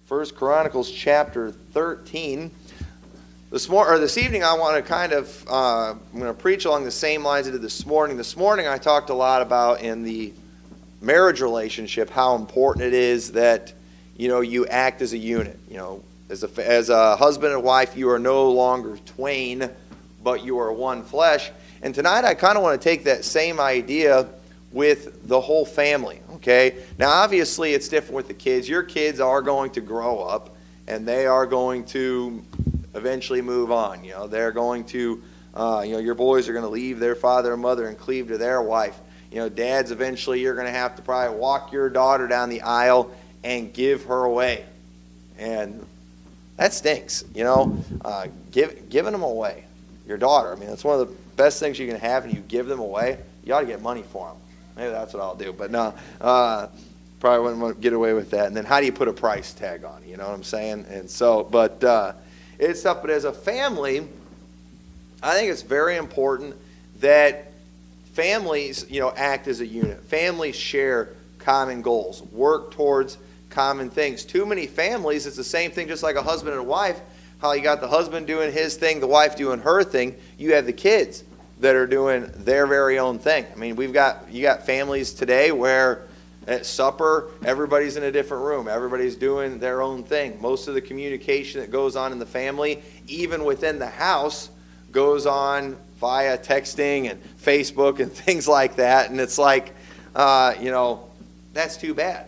First Chronicles chapter 13. This evening I want to I'm going to preach along the same lines I did this morning. This morning I talked a lot about in the marriage relationship how important it is that you act as a unit. As a husband and wife, you are no longer twain, but you are one flesh. And tonight I kind of want to take that same idea with the whole family. Okay? Now obviously it's different with the kids. Your kids are going to grow up and they are going to eventually move on. They're going to your boys are going to leave their father and mother and cleave to their wife. Dads, eventually you're going to have to probably walk your daughter down the aisle and give her away. And that stinks, giving them away. Your daughter, that's one of the best things you can have, and you give them away, you ought to get money for them. Maybe that's what I'll do, but no, probably wouldn't want to get away with that. And then how do you put a price tag on it, you know what I'm saying? And so, it's tough, but as a family, I think it's very important that families, act as a unit. Families share common goals, work towards common things. Too many families, it's the same thing, just like a husband and a wife, how you got the husband doing his thing, the wife doing her thing. You have the kids that are doing their very own thing. You got families today where at supper, everybody's in a different room. Everybody's doing their own thing. Most of the communication that goes on in the family, even within the house, goes on via texting and Facebook and things like that. And it's like, that's too bad.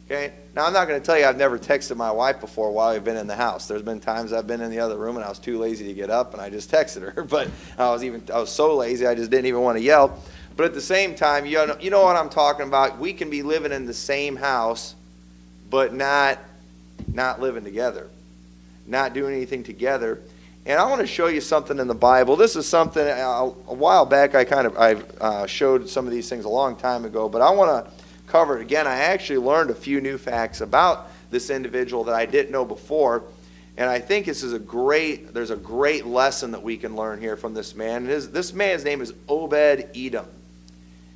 Okay? Now, I'm not going to tell you I've never texted my wife before while we've been in the house. There's been times I've been in the other room and I was too lazy to get up and I just texted her. But I was so lazy I just didn't even want to yell. But at the same time, you know what I'm talking about. We can be living in the same house, but not living together, not doing anything together. And I want to show you something in the Bible. This is something a while back I showed some of these things a long time ago, but I want to cover it again. I actually learned a few new facts about this individual that I didn't know before, and I think there's a great lesson that we can learn here from this man. This man's name is Obed-Edom.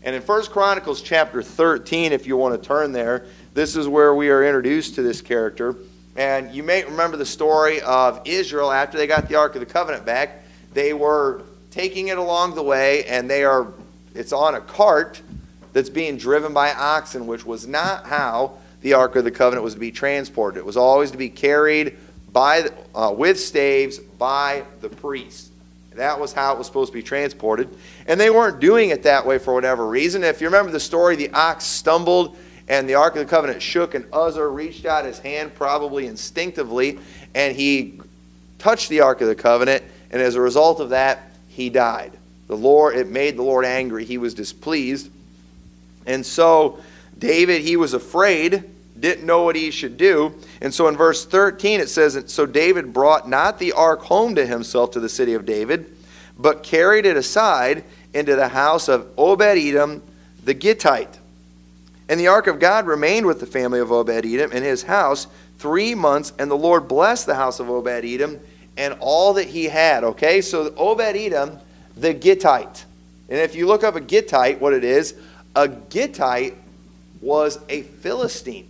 And in 1 Chronicles chapter 13, if you want to turn there, this is where we are introduced to this character. And you may remember the story of Israel after they got the Ark of the Covenant back. They were taking it along the way, and it's on a cart that's being driven by oxen, which was not how the Ark of the Covenant was to be transported. It was always to be carried with staves by the priest. That was how it was supposed to be transported. And they weren't doing it that way for whatever reason. If you remember the story, the ox stumbled and the Ark of the Covenant shook, and Uzzah reached out his hand, probably instinctively, and he touched the Ark of the Covenant, and as a result of that, he died. It made the Lord angry. He was displeased. And so David, he was afraid, didn't know what he should do. And so in verse 13 it says, "So David brought not the ark home to himself to the city of David, but carried it aside into the house of Obed-Edom the Gittite. And the ark of God remained with the family of Obed-Edom in his house 3 months, and the Lord blessed the house of Obed-Edom and all that he had." Okay, so Obed-Edom the Gittite. And if you look up a Gittite, what it is, a Gittite was a Philistine.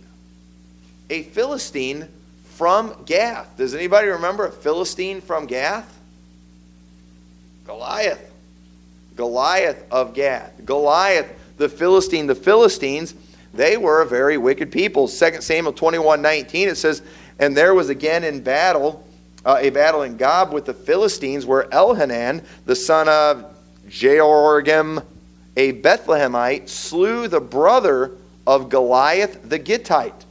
A Philistine from Gath. Does anybody remember a Philistine from Gath? Goliath. Goliath of Gath. Goliath, the Philistine. The Philistines, they were a very wicked people. 2 Samuel 21:19, it says, "And there was again a battle in Gob with the Philistines, where Elhanan, the son of Jehoram, a Bethlehemite, slew the brother of Goliath the Gittite,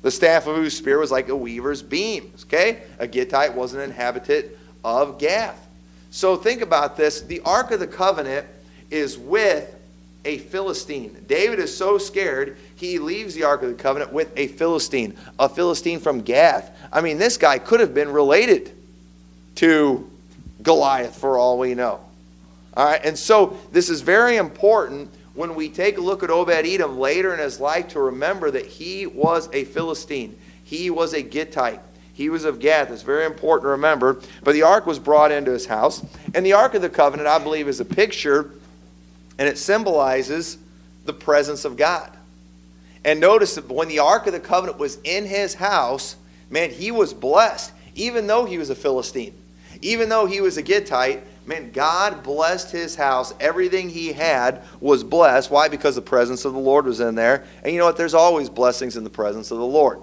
the staff of whose spear was like a weaver's beam." Okay? A Gittite was an inhabitant of Gath. So think about this. The Ark of the Covenant is with a Philistine. David is so scared, he leaves the Ark of the Covenant with a Philistine from Gath. This guy could have been related to Goliath for all we know. All right, and so this is very important when we take a look at Obed-Edom later in his life to remember that he was a Philistine. He was a Gittite. He was of Gath. It's very important to remember. But the ark was brought into his house. And the Ark of the Covenant, I believe, is a picture, and it symbolizes the presence of God. And notice that when the Ark of the Covenant was in his house, Man, he was blessed, even though he was a Philistine. Even though he was a Gittite, man, God blessed his house. Everything he had was blessed. Why? Because the presence of the Lord was in there. And you know what? There's always blessings in the presence of the Lord.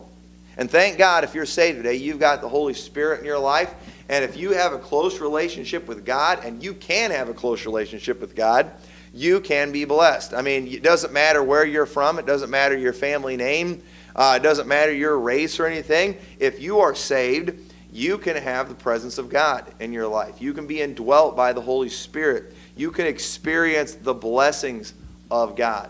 And thank God, if you're saved today, you've got the Holy Spirit in your life. And if you have a close relationship with God, and you can have a close relationship with God, you can be blessed. I mean, it doesn't matter where you're from. It doesn't matter your family name. It doesn't matter your race or anything. If you are saved, you can have the presence of God in your life. You can be indwelt by the Holy Spirit. You can experience the blessings of God.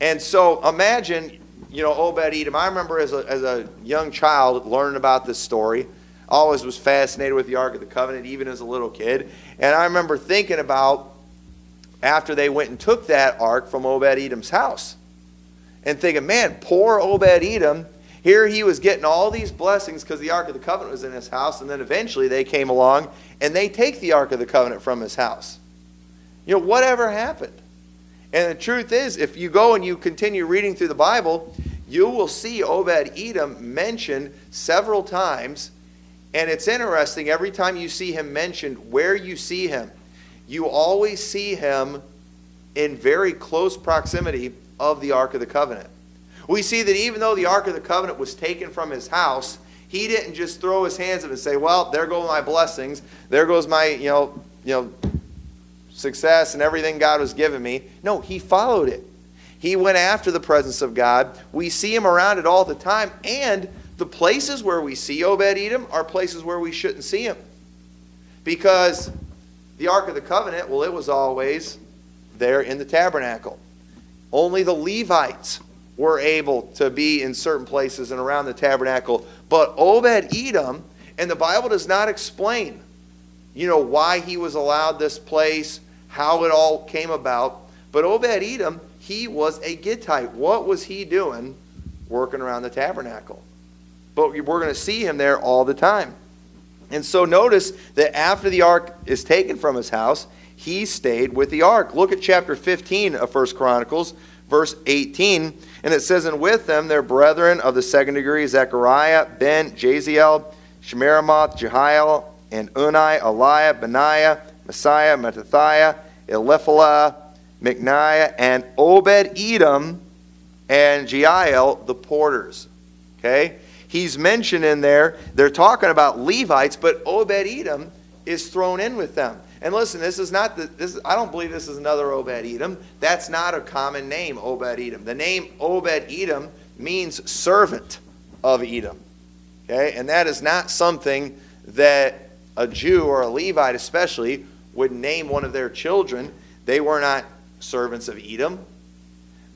And so imagine, Obed-Edom. I remember as a young child learning about this story. I always was fascinated with the Ark of the Covenant, even as a little kid. And I remember thinking about after they went and took that ark from Obed-Edom's house. And thinking, man, poor Obed-Edom. Here he was getting all these blessings because the Ark of the Covenant was in his house, and then eventually they came along and they take the Ark of the Covenant from his house. Whatever happened? And the truth is, if you go and you continue reading through the Bible, you will see Obed-Edom mentioned several times. And it's interesting, every time you see him mentioned, where you see him, you always see him in very close proximity of the Ark of the Covenant. We see that even though the Ark of the Covenant was taken from his house, he didn't just throw his hands up and say, well, there go my blessings. There goes my, success and everything God was giving me. No, he followed it. He went after the presence of God. We see him around it all the time. And the places where we see Obed-Edom are places where we shouldn't see him. Because the Ark of the Covenant, well, it was always there in the tabernacle. Only the Levites were able to be in certain places and around the tabernacle. But Obed-Edom, and the Bible does not explain, why he was allowed this place, how it all came about. But Obed-Edom, he was a Gittite. What was he doing working around the tabernacle? But we're going to see him there all the time. And so notice that after the ark is taken from his house, he stayed with the ark. Look at chapter 15 of 1 Chronicles, verse 18. And it says, and with them their brethren of the second degree, Zechariah, Ben, Jaziel, Shemiramoth, Jehiel, and Unai, Eliah, Benaiah, Messiah, Mattathiah, Eliphalah, Micniah, and Obed-Edom, and Jeiel, the porters. Okay? He's mentioned in there, they're talking about Levites, but Obed-Edom is thrown in with them. And listen, I don't believe this is another Obed-Edom. That's not a common name, Obed-Edom. The name Obed-Edom means servant of Edom. Okay? And that is not something that a Jew or a Levite especially would name one of their children. They were not servants of Edom.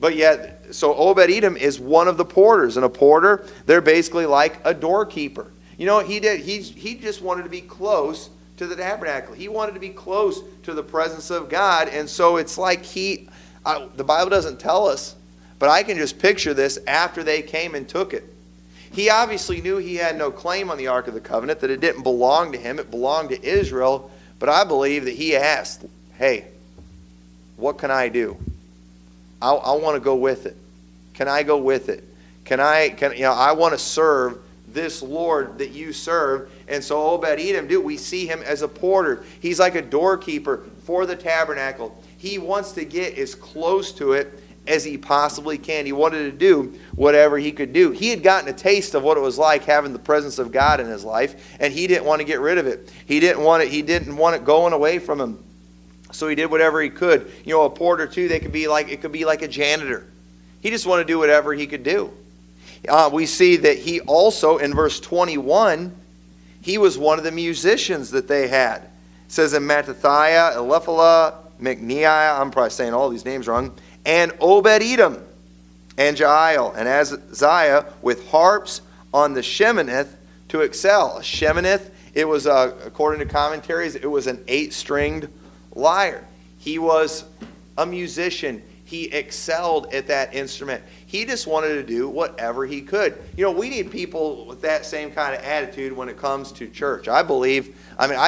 But yet, so Obed-Edom is one of the porters. And a porter, they're basically like a doorkeeper. You know what he did? He just wanted to be close to the tabernacle. He wanted to be close to the presence of God. And so it's like the Bible doesn't tell us, but I can just picture this after they came and took it. He obviously knew he had no claim on the Ark of the Covenant, that it didn't belong to him. It belonged to Israel. But I believe that he asked, hey, what can I do? I want to go with it. Can I go with it? I want to serve this Lord that you serve. And so Obed-Edom, we see him as a porter. He's like a doorkeeper for the tabernacle. He wants to get as close to it as he possibly can. He wanted to do whatever he could do. He had gotten a taste of what it was like having the presence of God in his life, and he didn't want to get rid of it. He didn't want it going away from him. So he did whatever he could. A porter too, it could be like a janitor. He just wanted to do whatever he could do. We see that he also, in verse 21, he was one of the musicians that they had. It says in Mattathiah, Eliphalah, Micniah, I'm probably saying all these names wrong, and Obed-Edom, and Jeiel, and Ahaziah, with harps on the Sheminith to excel. A Sheminith, it was, according to commentaries, it was an 8-stringed lyre. He was a musician. He excelled at that instrument. He just wanted to do whatever he could. We need people with that same kind of attitude when it comes to church. I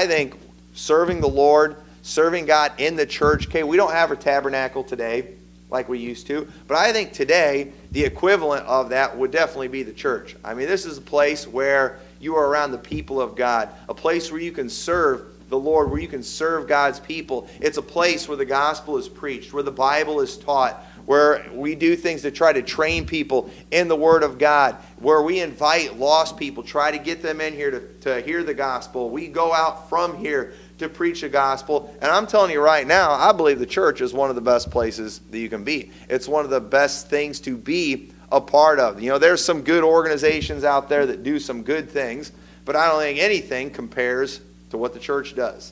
think serving the Lord, serving God in the church. Okay, we don't have a tabernacle today like we used to, but I think today the equivalent of that would definitely be the church. I mean, this is a place where you are around the people of God, a place where you can serve the Lord, where you can serve God's people. It's a place where the gospel is preached, where the Bible is taught, where we do things to try to train people in the Word of God, where we invite lost people, try to get them in here to hear the gospel. We go out from here to preach the gospel. And I'm telling you right now, I believe the church is one of the best places that you can be. It's one of the best things to be a part of. You know, there's some good organizations out there that do some good things, but I don't think anything compares to what the church does.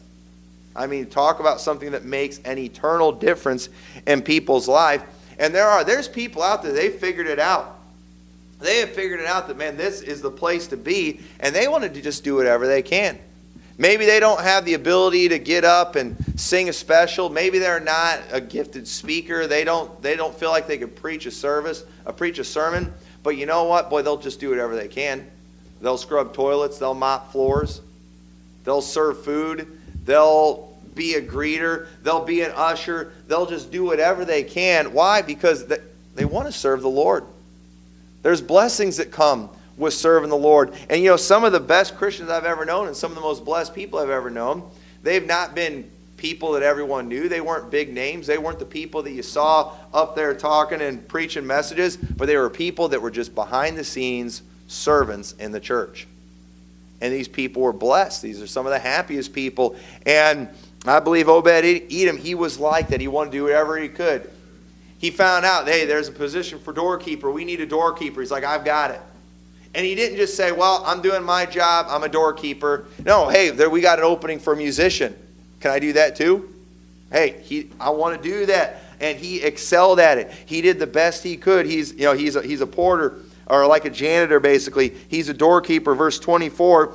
I mean, talk about something that makes an eternal difference in people's life. And there's people out there, they figured it out. They have figured it out that, man, this is the place to be, and they want to just do whatever they can. Maybe they don't have the ability to get up and sing a special. Maybe they're not a gifted speaker. They don't feel like they could preach a sermon. But you know what? Boy, they'll just do whatever they can. They'll scrub toilets. They'll mop floors. They'll serve food. They'll be a greeter. They'll be an usher. They'll just do whatever they can. Why? Because they want to serve the Lord. There's blessings that come with serving the Lord. And you know, some of the best Christians I've ever known and some of the most blessed people I've ever known, they've not been people that everyone knew. They weren't big names. They weren't the people that you saw up there talking and preaching messages, but they were people that were just behind the scenes servants in the church. And these people were blessed. These are some of the happiest people. And I believe Obed-Edom, he was like that. He wanted to do whatever he could. He found out, hey, there's a position for doorkeeper. We need a doorkeeper. He's like, I've got it. And he didn't just say, well, I'm doing my job. I'm a doorkeeper. No, hey, we got an opening for a musician. Can I do that too? Hey, I want to do that. And he excelled at it. He did the best he could. He's a porter, or like a janitor, basically. He's a doorkeeper. Verse 24,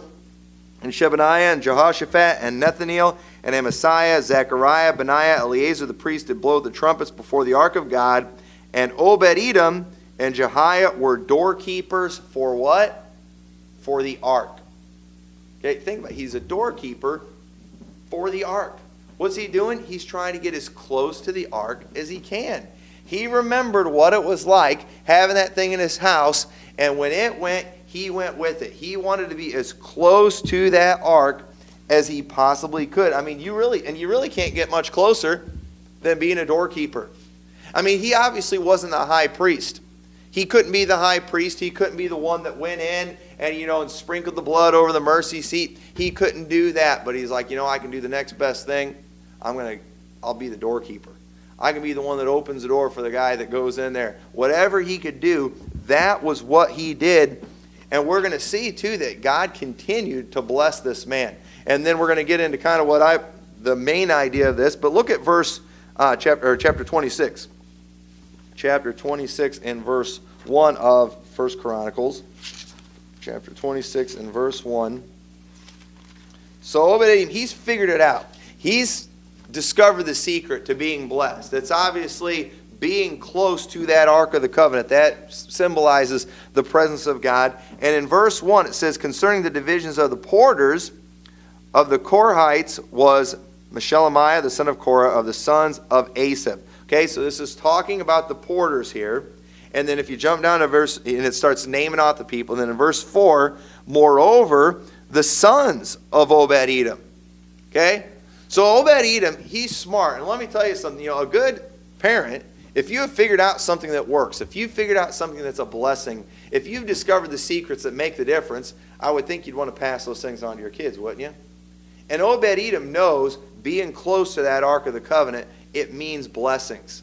and Shebaniah and Jehoshaphat and Nethaneel and Amasiah, Zechariah, Benaiah, Eleazar the priest did blow the trumpets before the ark of God. And Obed-Edom and Jehiah were doorkeepers for what? For the ark. Okay, think about it. He's a doorkeeper for the ark. What's he doing? He's trying to get as close to the ark as he can. He remembered what it was like having that thing in his house, and when it went, he went with it. He wanted to be as close to that ark as he possibly could. I mean, you really can't get much closer than being a doorkeeper. I mean, he obviously wasn't the high priest. He couldn't be the high priest. He couldn't be the one that went in and sprinkled the blood over the mercy seat. He couldn't do that. But he's like, I can do the next best thing. I'll be the doorkeeper. I can be the one that opens the door for the guy that goes in there. Whatever he could do, that was what he did. And we're going to see too that God continued to bless this man. And then we're going to get into kind of the main idea of this. But look at chapter 26. Chapter 26 and verse 1 of 1 Chronicles. Chapter 26 and verse 1. So Obed-Edom, he's figured it out. He's discovered the secret to being blessed. It's obviously being close to that Ark of the Covenant. That symbolizes the presence of God. And in verse 1 it says, concerning the divisions of the porters of the Korahites was Meshelemiah, the son of Korah, of the sons of Asaph. Okay, so this is talking about the porters here. And then if you jump down to verse, and it starts naming out the people. And then in verse 4, moreover, the sons of Obed-Edom. Okay? So Obed-Edom, he's smart. And let me tell you something. A good parent, if you have figured out something that works, if you've figured out something that's a blessing, if you've discovered the secrets that make the difference, I would think you'd want to pass those things on to your kids, wouldn't you? And Obed-Edom knows being close to that Ark of the Covenant, it means blessings.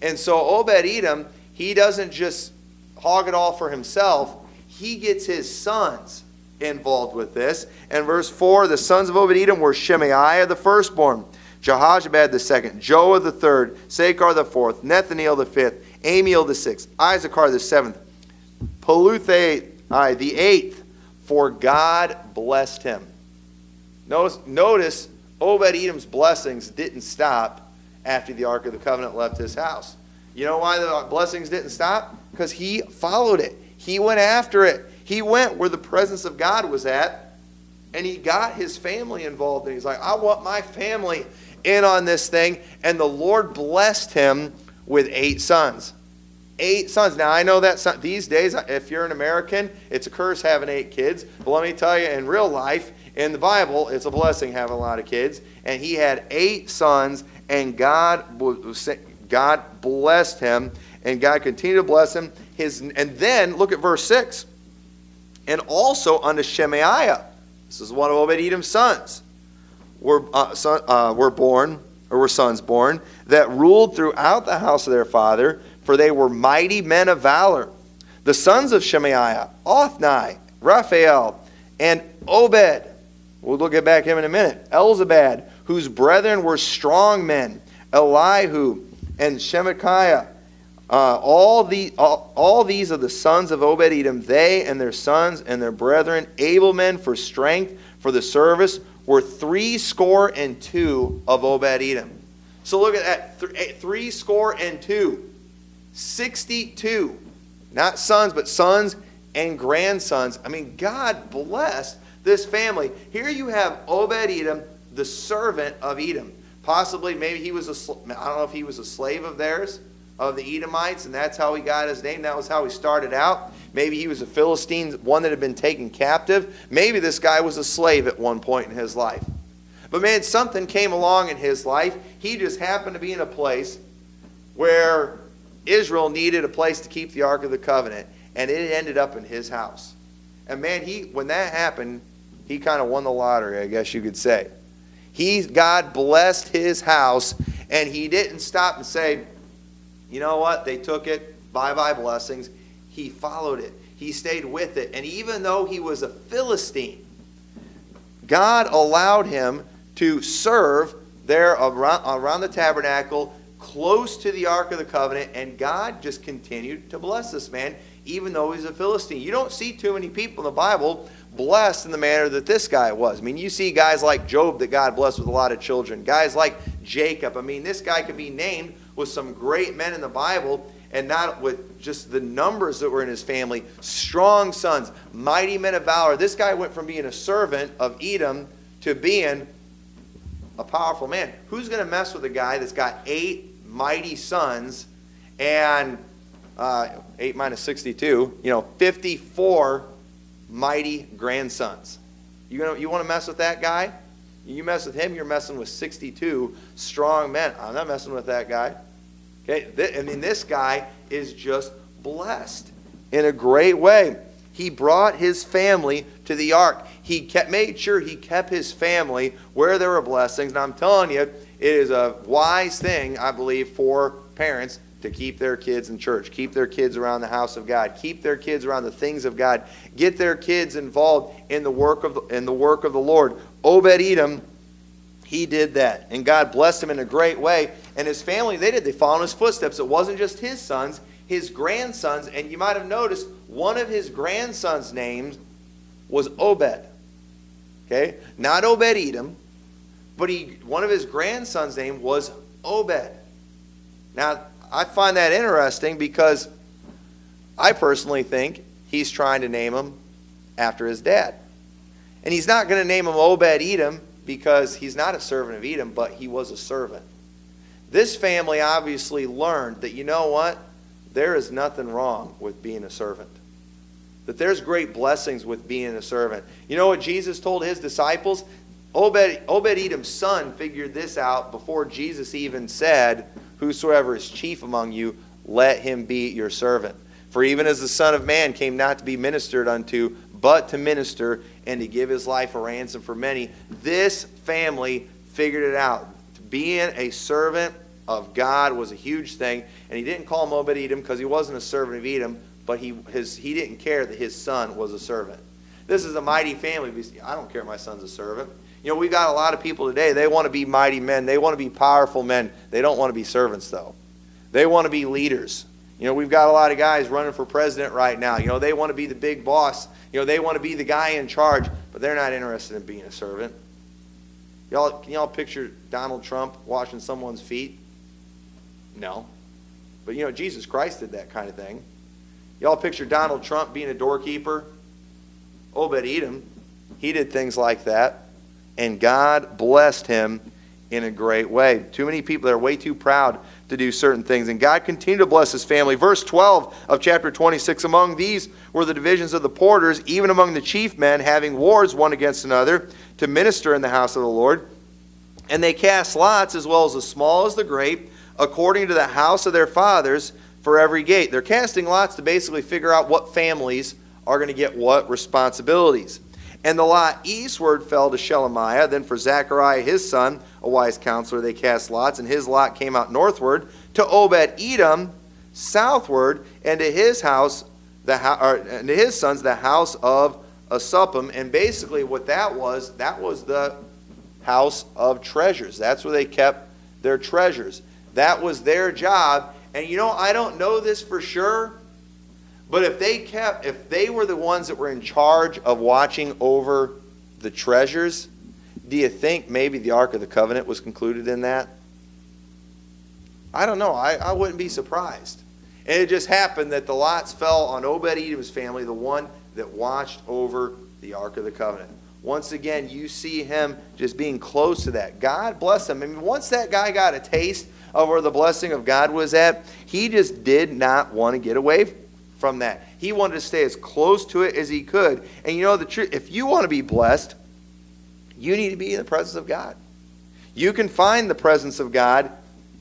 And so Obed-Edom, he doesn't just hog it all for himself. He gets his sons involved with this. And verse 4, the sons of Obed-Edom were Shemaiah the firstborn, Jehozabad the second, Joah the third, Sakar the fourth, Nethaneel the fifth, Amiel the sixth, Issachar the seventh, Peluthai the eighth, for God blessed him. Notice Obed-Edom's blessings didn't stop after the Ark of the Covenant left his house. You know why the blessings didn't stop? Because he followed it. He went after it. He went where the presence of God was at, and he got his family involved. And he's like, I want my family in on this thing. And the Lord blessed him with 8 sons. 8 sons. Now, I know that these days, if you're an American, it's a curse having 8 kids. But let me tell you, in real life, in the Bible, it's a blessing having a lot of kids. And he had 8 sons, and God blessed him, and God continued to bless him. And then, look at verse 6. And also unto Shemaiah, this is one of Obed-Edom's sons, were sons born, that ruled throughout the house of their father, for they were mighty men of valor. The sons of Shemaiah, Othni, Raphael, and Obed. We'll look back at him in a minute. Elzabad, whose brethren were strong men, Elihu and Shemachiah. All these are the sons of Obed-Edom. They and their sons and their brethren, able men for strength, for the service, were 62 of Obed-Edom. So look at that, 62. 62. Not sons, but sons and grandsons. I mean, God blessed this family. Here you have Obed-Edom, the servant of Edom. Possibly, maybe he was I don't know if he was a slave of theirs, of the Edomites, and that's how he got his name. That was how he started out. Maybe he was a Philistine, one that had been taken captive. Maybe this guy was a slave at one point in his life. But man, something came along in his life. He just happened to be in a place where Israel needed a place to keep the Ark of the Covenant, and it ended up in his house. And man, when that happened, he kind of won the lottery, I guess you could say. God blessed his house, and he didn't stop and say, you know what, they took it, bye-bye blessings. He followed it. He stayed with it. And even though he was a Philistine, God allowed him to serve there around the tabernacle, close to the Ark of the Covenant, and God just continued to bless this man, even though he's a Philistine. You don't see too many people in the Bible blessed in the manner that this guy was. I mean, you see guys like Job that God blessed with a lot of children. Guys like Jacob. I mean, this guy could be named with some great men in the Bible, and not with just the numbers that were in his family. Strong sons, mighty men of valor. This guy went from being a servant of Edom to being a powerful man. Who's going to mess with a guy that's got 8 mighty sons and 8 minus 62, 54 mighty grandsons? You want to mess with that guy? You mess with him, you're messing with 62 strong men. I'm not messing with that guy. Okay, this guy is just blessed in a great way. He brought his family to the ark. He made sure he kept his family where there were blessings. And I'm telling you, it is a wise thing, I believe, for parents to keep their kids in church, keep their kids around the house of God, keep their kids around the things of God, get their kids involved in the work of the Lord. Obed-Edom, he did that, and God blessed him in a great way. And his family, they followed in his footsteps. It wasn't just his sons, his grandsons, and you might have noticed one of his grandsons' names was Obed. Okay, not Obed-Edom, but one of his grandsons' name was Obed. Now, I find that interesting because I personally think he's trying to name him after his dad. And he's not going to name him Obed-Edom because he's not a servant of Edom, but he was a servant. This family obviously learned that, you know what? There is nothing wrong with being a servant. That there's great blessings with being a servant. You know what Jesus told his disciples? Obed-Edom's son figured this out before Jesus even said, whosoever is chief among you, let him be your servant. For even as the Son of Man came not to be ministered unto, but to minister and to give his life a ransom for many. This family figured it out. Being a servant of God was a huge thing. And he didn't call him Obed-Edom because he wasn't a servant of Edom, but he didn't care that his son was a servant. This is a mighty family. I don't care if my son's a servant. We've got a lot of people today, they want to be mighty men. They want to be powerful men. They don't want to be servants, though. They want to be leaders. We've got a lot of guys running for president right now. They want to be the big boss. They want to be the guy in charge, but they're not interested in being a servant. Can y'all picture Donald Trump washing someone's feet? No. But Jesus Christ did that kind of thing. Y'all picture Donald Trump being a doorkeeper? Obed-Edom, he did things like that. And God blessed him in a great way. Too many people that are way too proud to do certain things. And God continued to bless his family. Verse 12 of chapter 26, among these were the divisions of the porters, even among the chief men, having wars one against another, to minister in the house of the Lord. And they cast lots, as well as the small as the great, according to the house of their fathers, for every gate. They're casting lots to basically figure out what families are going to get what responsibilities. And the lot eastward fell to Shelemiah. Then for Zechariah his son, a wise counselor, they cast lots, and his lot came out northward to Obed-Edom southward, and to his house, and to his sons, the house of Asuppim. And basically what that was the house of treasures. That's where they kept their treasures. That was their job. And I don't know this for sure, but if they were the ones that were in charge of watching over the treasures, do you think maybe the Ark of the Covenant was concluded in that? I don't know. I wouldn't be surprised. And it just happened that the lots fell on Obed-Edom's family, the one that watched over the Ark of the Covenant. Once again, you see him just being close to that. God bless him. I mean, once that guy got a taste of where the blessing of God was at, he just did not want to get away from that. He wanted to stay as close to it as he could. And the truth, if you want to be blessed, you need to be in the presence of God. You can find the presence of God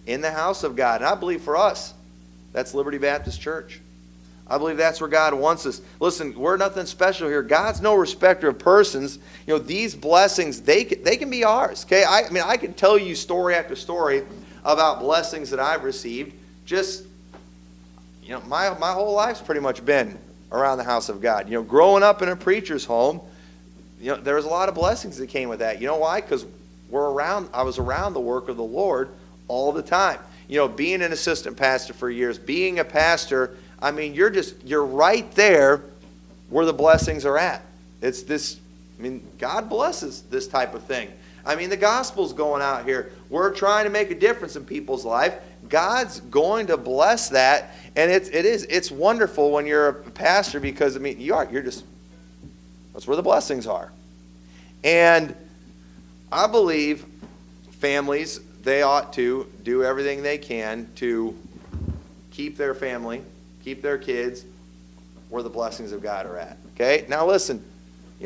in the house of God. And I believe for us, that's Liberty Baptist Church. I believe that's where God wants us. Listen, we're nothing special here. God's no respecter of persons. These blessings, they can be ours. Okay, I can tell you story after story about blessings that I've received. Just, my whole life's pretty much been around the house of God. Growing up in a preacher's home, there was a lot of blessings that came with that. You know why? Because I was around the work of the Lord all the time. Being an assistant pastor for years, being a pastor, I mean, you're right there where the blessings are at. It's this, God blesses this type of thing. The gospel's going out here. We're trying to make a difference in people's life. God's going to bless that. And it's wonderful when you're a pastor because, that's where the blessings are. And I believe families, they ought to do everything they can to keep their family, keep their kids where the blessings of God are at. Okay? Now listen,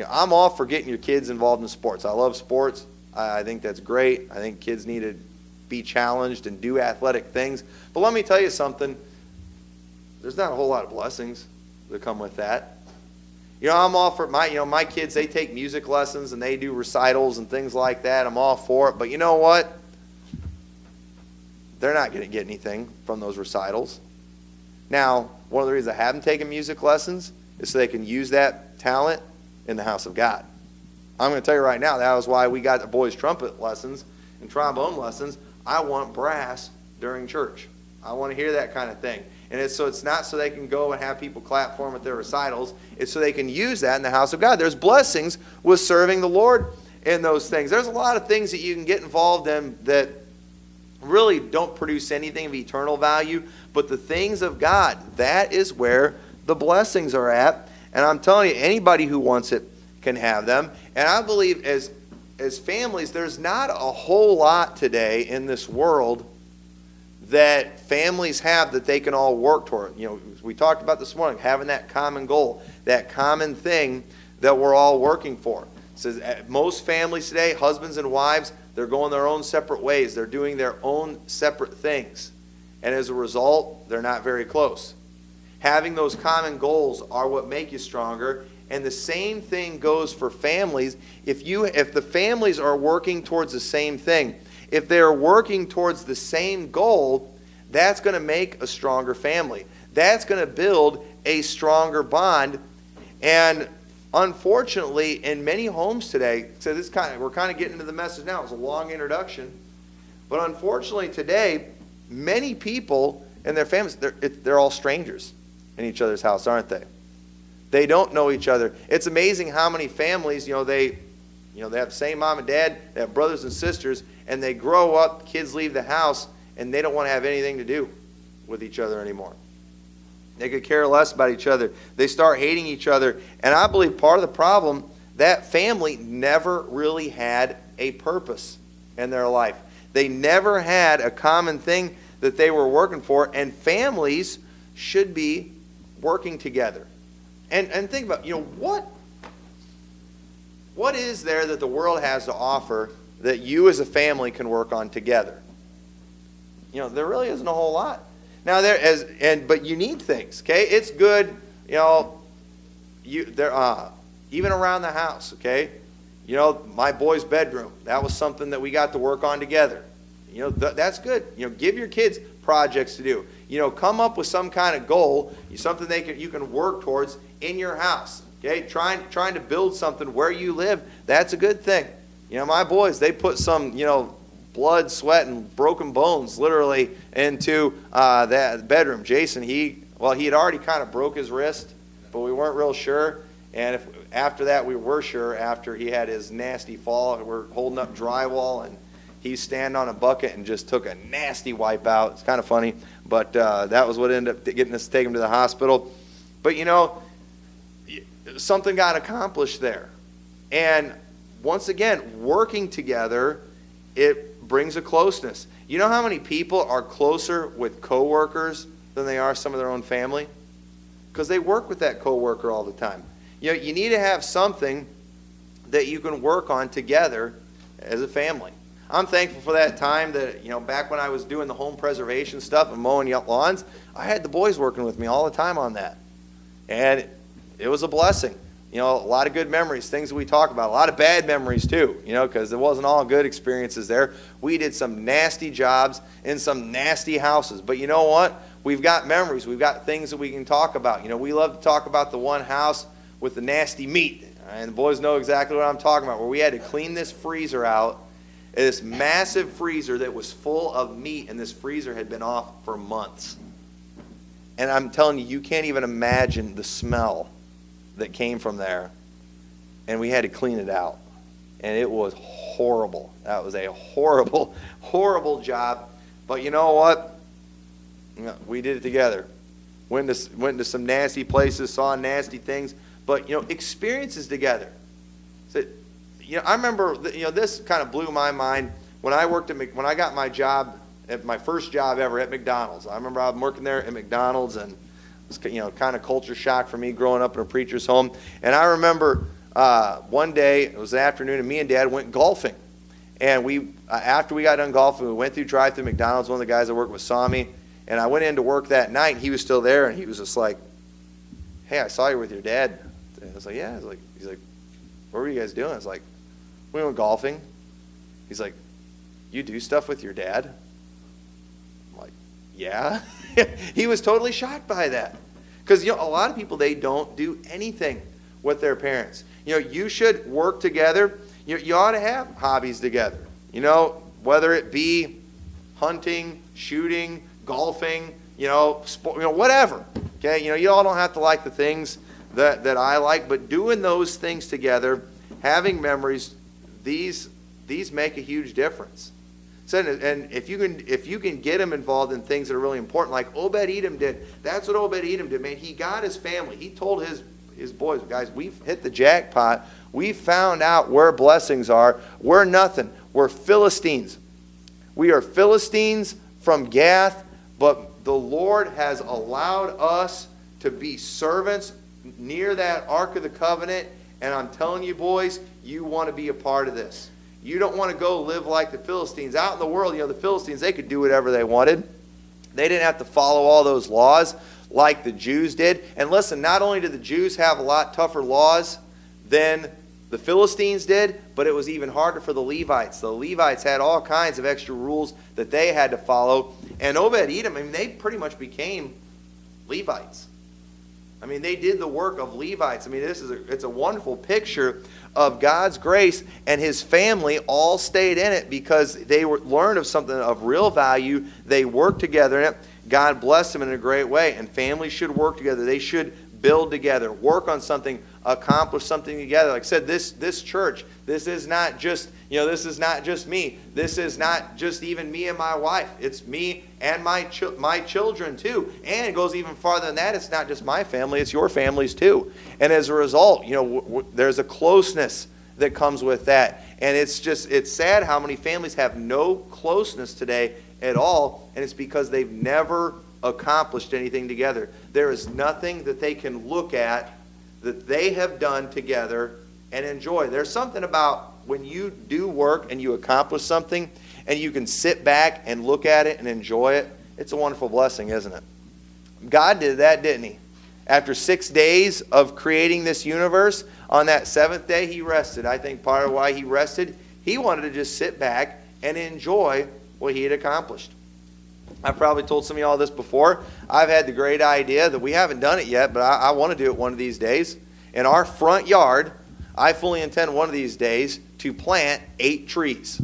I'm all for getting your kids involved in sports. I love sports. I think that's great. I think kids need to be challenged and do athletic things. But let me tell you something. There's not a whole lot of blessings that come with that. I'm all for my kids, they take music lessons and they do recitals and things like that. I'm all for it. But you know what? They're not going to get anything from those recitals. Now, one of the reasons I haven't taken music lessons is so they can use that talent in the house of God. I'm going to tell you right now, that was why we got the boys' trumpet lessons and trombone lessons. I want brass during church. I want to hear that kind of thing. And it's not so they can go and have people clap for them at their recitals. It's so they can use that in the house of God. There's blessings with serving the Lord in those things. There's a lot of things that you can get involved in that really don't produce anything of eternal value. But the things of God, that is where the blessings are at. And I'm telling you, anybody who wants it can have them. And I believe as families, there's not a whole lot today in this world that families have that they can all work toward. We talked about this morning, having that common goal, that common thing that we're all working for. It says most families today, husbands and wives, they're going their own separate ways. They're doing their own separate things. And as a result, they're not very close. Having those common goals are what make you stronger. And the same thing goes for families. If the families are working towards the same thing, if they're working towards the same goal, that's going to make a stronger family. That's going to build a stronger bond. And unfortunately, in many homes today, so we're kind of getting into the message now. It's a long introduction. But unfortunately today, many people and their families, they're all strangers in each other's house, aren't they? They don't know each other. It's amazing how many families, they have the same mom and dad, they have brothers and sisters, and they grow up, kids leave the house, and they don't want to have anything to do with each other anymore. They could care less about each other. They start hating each other. And I believe part of the problem, that family never really had a purpose in their life. They never had a common thing that they were working for, and families should be working together. And think about, what is there that the world has to offer that you as a family can work on together? There really isn't a whole lot. Now but you need things, okay? It's good, even around the house, okay? My boy's bedroom, that was something that we got to work on together. That's good. Give your kids projects to do. Come up with some kind of goal, something you can work towards in your house. Okay, trying to build something where you live, that's a good thing. My boys, they put some, blood, sweat, and broken bones literally into that bedroom. Jason, he had already kind of broke his wrist, but we weren't real sure. And after that, we were sure after he had his nasty fall. We're holding up drywall, and he's standing on a bucket and just took a nasty wipe out. It's kind of funny, but that was what ended up getting us to take him to the hospital. But, something got accomplished there. And once again, working together, it brings a closeness. You know how many people are closer with coworkers than they are some of their own family? Because they work with that coworker all the time. You need to have something that you can work on together as a family. I'm thankful for that time that, back when I was doing the home preservation stuff and mowing lawns, I had the boys working with me all the time on that. And it was a blessing. A lot of good memories, things that we talk about. A lot of bad memories too, because it wasn't all good experiences there. We did some nasty jobs in some nasty houses. But you know what? We've got memories. We've got things that we can talk about. We love to talk about the one house with the nasty meat. And the boys know exactly what I'm talking about, where we had to clean this freezer out. This massive freezer that was full of meat, and this freezer had been off for months. And I'm telling you, you can't even imagine the smell that came from there. And we had to clean it out. And it was horrible. That was a horrible, horrible job. But you know what? We did it together. Went to some nasty places, saw nasty things. But, experiences together. So, I remember, this kind of blew my mind when I when I got my job, my first job ever at McDonald's. I remember I was working there at McDonald's, and it was, kind of culture shock for me growing up in a preacher's home. And I remember one day, it was the afternoon, and me and Dad went golfing. And after we got done golfing, we went through drive-through McDonald's. One of the guys I worked with saw me, and I went into work that night, and he was still there, and he was just like, "Hey, I saw you with your dad." And I was like, "Yeah." He's like, "What were you guys doing?" I was like, "We went golfing." He's like, "You do stuff with your dad?" I'm like, "Yeah." He was totally shocked by that. Because, a lot of people, they don't do anything with their parents. You should work together. You ought to have hobbies together. Whether it be hunting, shooting, golfing, sport, whatever. Okay, you all don't have to like the things that I like, but doing those things together, having memories, these make a huge difference. So, and if you can get them involved in things that are really important, like Obed-Edom did. That's what Obed-Edom did, man. He got his family. He told his boys, "Guys, we've hit the jackpot. We found out where blessings are. We're nothing. We're Philistines. We are Philistines from Gath, but the Lord has allowed us to be servants near that Ark of the Covenant, and I'm telling you, boys, you want to be a part of this. You don't want to go live like the Philistines. Out in the world, the Philistines, they could do whatever they wanted. They didn't have to follow all those laws like the Jews did. And listen, not only did the Jews have a lot tougher laws than the Philistines did, but it was even harder for the Levites. The Levites had all kinds of extra rules that they had to follow. And Obed-Edom, they pretty much became Levites. They did the work of Levites. It's a wonderful picture of God's grace, and his family all stayed in it because they learned of something of real value. They worked together in it. God blessed them in a great way, and families should work together. They should build together, work on something, accomplish something together. Like I said, this church, this is not just this is not just me. This is not just even me and my wife. It's me and my children too. And it goes even farther than that. It's not just my family. It's your families too. And as a result, there's a closeness that comes with that. And it's sad how many families have no closeness today at all, and it's because they've never accomplished anything together. There is nothing that they can look at that they have done together and enjoy. There's something about when you do work and you accomplish something and you can sit back and look at it and enjoy it. It's a wonderful blessing, isn't it? God did that, didn't he? After 6 days of creating this universe, on that seventh day he rested. I think part of why he rested, he wanted to just sit back and enjoy what he had accomplished. I've probably told some of y'all this before. I've had the great idea that we haven't done it yet, but I want to do it one of these days. In our front yard, I fully intend one of these days to plant 8 trees.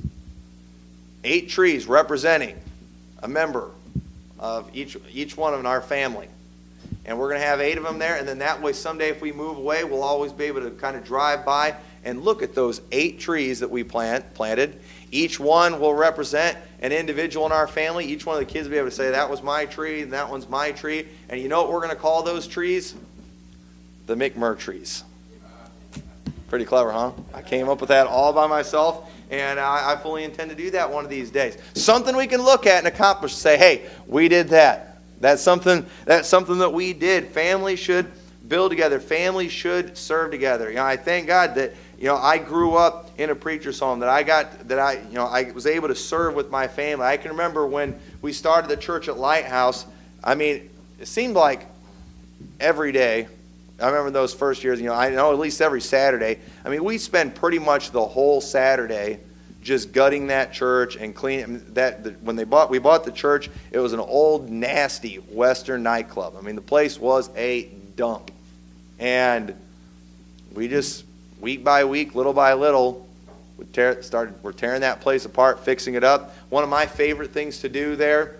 8 trees representing a member of each one in our family. And we're going to have 8 of them there, and then that way someday if we move away, we'll always be able to kind of drive by and look at those 8 trees that we planted. Each one will represent an individual in our family. Each one of the kids will be able to say, that was my tree, and that one's my tree. And you know what we're going to call those trees? The McMurtries. Pretty clever, huh? I came up with that all by myself, and I fully intend to do that one of these days. Something we can look at and accomplish, say, hey, we did that. That's something that we did. Families should build together. Families should serve together. I thank God that I grew up in a preacher's home, that I was able to serve with my family. I can remember when we started the church at Lighthouse. I mean, it seemed like every day. I remember those first years, I know at least every Saturday. I mean, we spent pretty much the whole Saturday just gutting that church and cleaning that. When we bought the church, it was an old, nasty Western nightclub. I mean, the place was a dump. And we just, week by week, little by little, we're tearing that place apart, fixing it up. One of my favorite things to do there,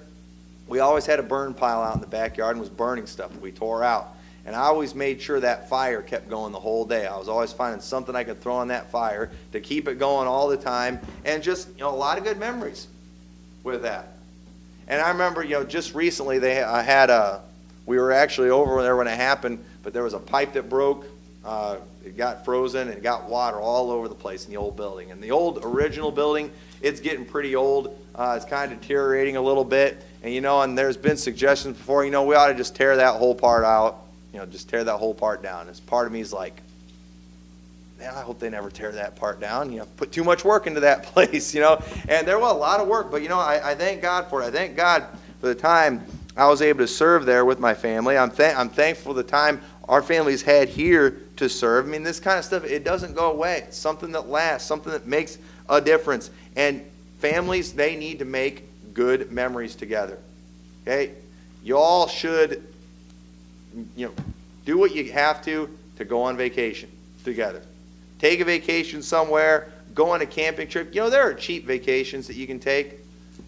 we always had a burn pile out in the backyard and was burning stuff that we tore out. And I always made sure that fire kept going the whole day. I was always finding something I could throw on that fire to keep it going all the time. And just, a lot of good memories with that. And I remember, just recently we were actually over there when it happened, but there was a pipe that broke. It got frozen and it got water all over the place in the old building. And the old original building, it's getting pretty old. It's kind of deteriorating a little bit. And, and there's been suggestions before, we ought to just tear that whole part out. Just tear that whole part down. As part of me is like, man, I hope they never tear that part down. Put too much work into that place, And there was a lot of work, but, I thank God for it. I thank God for the time I was able to serve there with my family. I'm thankful for the time our family's had here to serve. I mean, this kind of stuff, it doesn't go away. It's something that lasts, something that makes a difference. And families, they need to make good memories together. Okay? You all should do what you have to go on vacation together. Take a vacation somewhere, go on a camping trip. There are cheap vacations that you can take.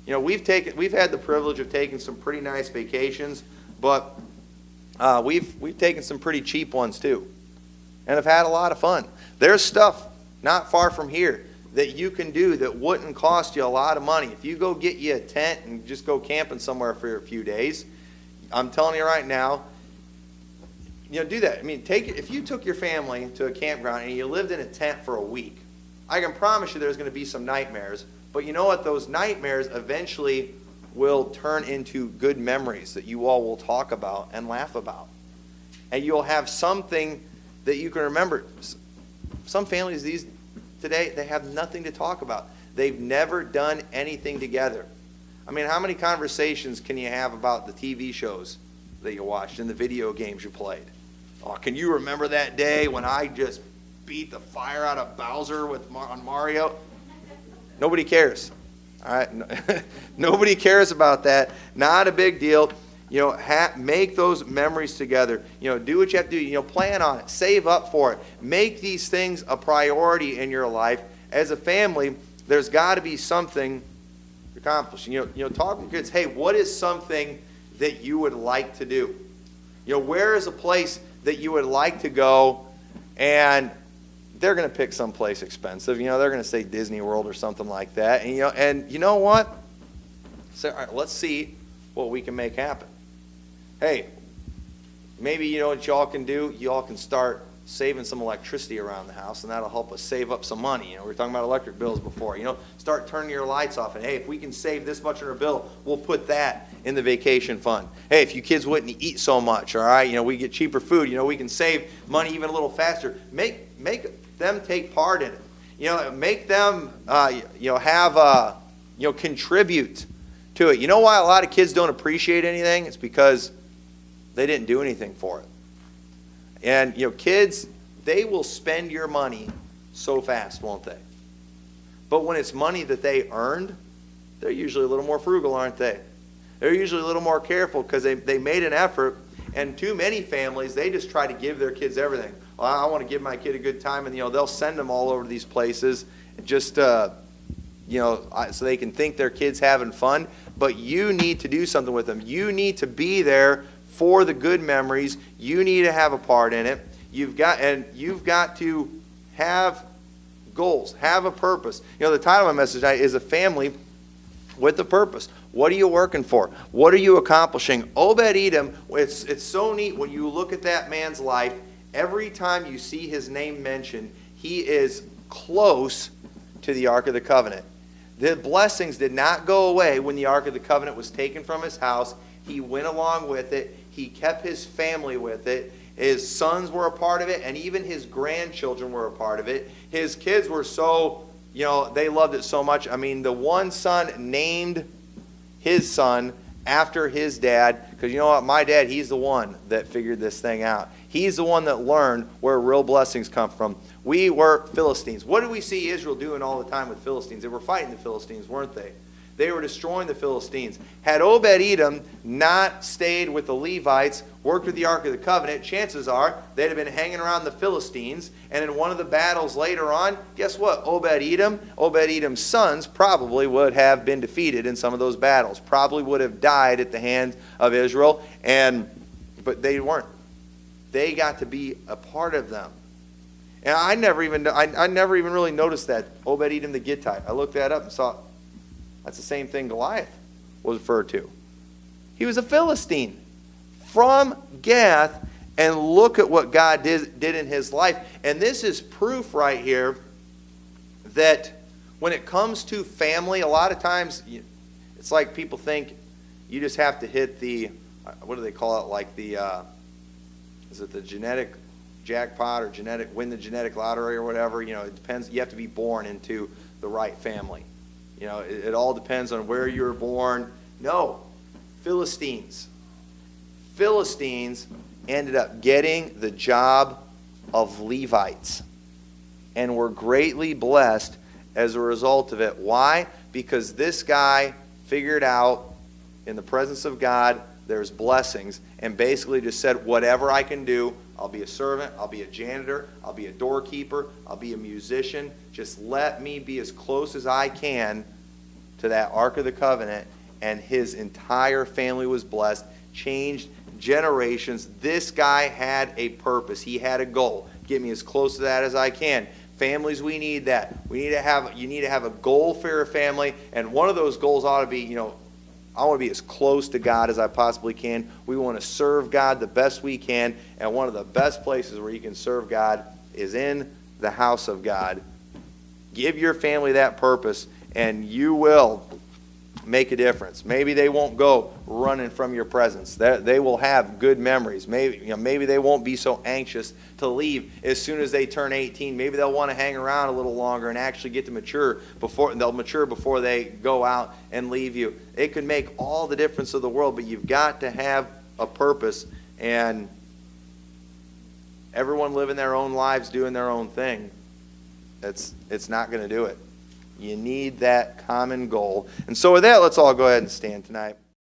We've had the privilege of taking some pretty nice vacations, but we've taken some pretty cheap ones too, and have had a lot of fun. There's stuff not far from here that you can do that wouldn't cost you a lot of money. If you go get you a tent and just go camping somewhere for a few days, I'm telling you right now, do that. I mean, if you took your family to a campground and you lived in a tent for a week, I can promise you there's going to be some nightmares. But you know what? Those nightmares eventually will turn into good memories that you all will talk about and laugh about. And you'll have something that you can remember. Some families today, they have nothing to talk about. They've never done anything together. I mean, how many conversations can you have about the TV shows that you watched and the video games you played? Oh, can you remember that day when I just beat the fire out of Bowser on Mario? Nobody cares. All right? Nobody cares about that. Not a big deal. Make those memories together. Do what you have to do. Plan on it. Save up for it. Make these things a priority in your life. As a family, there's got to be something to accomplish. Talk with kids. Hey, what is something that you would like to do? Where is a place that you would like to go? And they're going to pick some place expensive. They're going to say Disney World or something like that. And you know what? Say, all right, let's see what we can make happen. Hey, maybe what y'all can do? Y'all can start saving some electricity around the house, and that'll help us save up some money. We were talking about electric bills before. Start turning your lights off, and hey, if we can save this much on our bill, we'll put that in the vacation fund. Hey, if you kids wouldn't eat so much, all right, we get cheaper food, we can save money even a little faster. Make them take part in it. Make them, have, contribute to it. You know why a lot of kids don't appreciate anything? It's because they didn't do anything for it. And, kids, they will spend your money so fast, won't they? But when it's money that they earned, they're usually a little more frugal, aren't they? They're usually a little more careful because they made an effort. And too many families, they just try to give their kids everything. Well, I want to give my kid a good time, and, they'll send them all over these places just, so they can think their kid's having fun. But you need to do something with them. You need to be there for the good memories. You need to have a part in it. You've got to have goals, have a purpose. The title of my message tonight is A Family with a Purpose. What are you working for? What are you accomplishing? Obed-Edom, it's so neat when you look at that man's life. Every time you see his name mentioned, he is close to the Ark of the Covenant. The blessings did not go away when the Ark of the Covenant was taken from his house. He went along with it. He kept his family with it. His sons were a part of it, and even his grandchildren were a part of it. His kids were so, they loved it so much. I mean, the one son named his son after his dad, because you know what? My dad, he's the one that figured this thing out. He's the one that learned where real blessings come from. We were Philistines. What did we see Israel doing all the time with Philistines? They were fighting the Philistines, weren't they? They were destroying the Philistines. Had Obed-Edom not stayed with the Levites, worked with the Ark of the Covenant, chances are they'd have been hanging around the Philistines. And in one of the battles later on, guess what? Obed-Edom's sons probably would have been defeated in some of those battles. Probably would have died at the hands of Israel. But they weren't. They got to be a part of them. And I never even really noticed that. Obed-Edom the Gittite. I looked that up and saw that's the same thing Goliath was referred to. He was a Philistine from Gath, and look at what God did in his life. And this is proof right here that when it comes to family, a lot of times it's like people think you just have to hit the, what do they call it, like the, is it the genetic jackpot or win the genetic lottery or whatever? It depends. You have to be born into the right family. It all depends on where you were born. No, Philistines ended up getting the job of Levites and were greatly blessed as a result of it. Why? Because this guy figured out in the presence of God there's blessings and basically just said, whatever I can do, I'll be a servant, I'll be a janitor, I'll be a doorkeeper, I'll be a musician. Just let me be as close as I can to that Ark of the Covenant. And his entire family was blessed, changed generations. This guy had a purpose. He had a goal. Get me as close to that as I can. Families, we need that. You need to have a goal for your family. And one of those goals ought to be, I want to be as close to God as I possibly can. We want to serve God the best we can. And one of the best places where you can serve God is in the house of God. Give your family that purpose, and you will make a difference. Maybe they won't go running from your presence. They will have good memories. Maybe they won't be so anxious to leave as soon as they turn 18. Maybe they'll want to hang around a little longer and actually get to mature before they go out and leave you. It could make all the difference of the world, but you've got to have a purpose, and everyone living their own lives doing their own thing, it's not going to do it. You need that common goal. And so with that, let's all go ahead and stand tonight.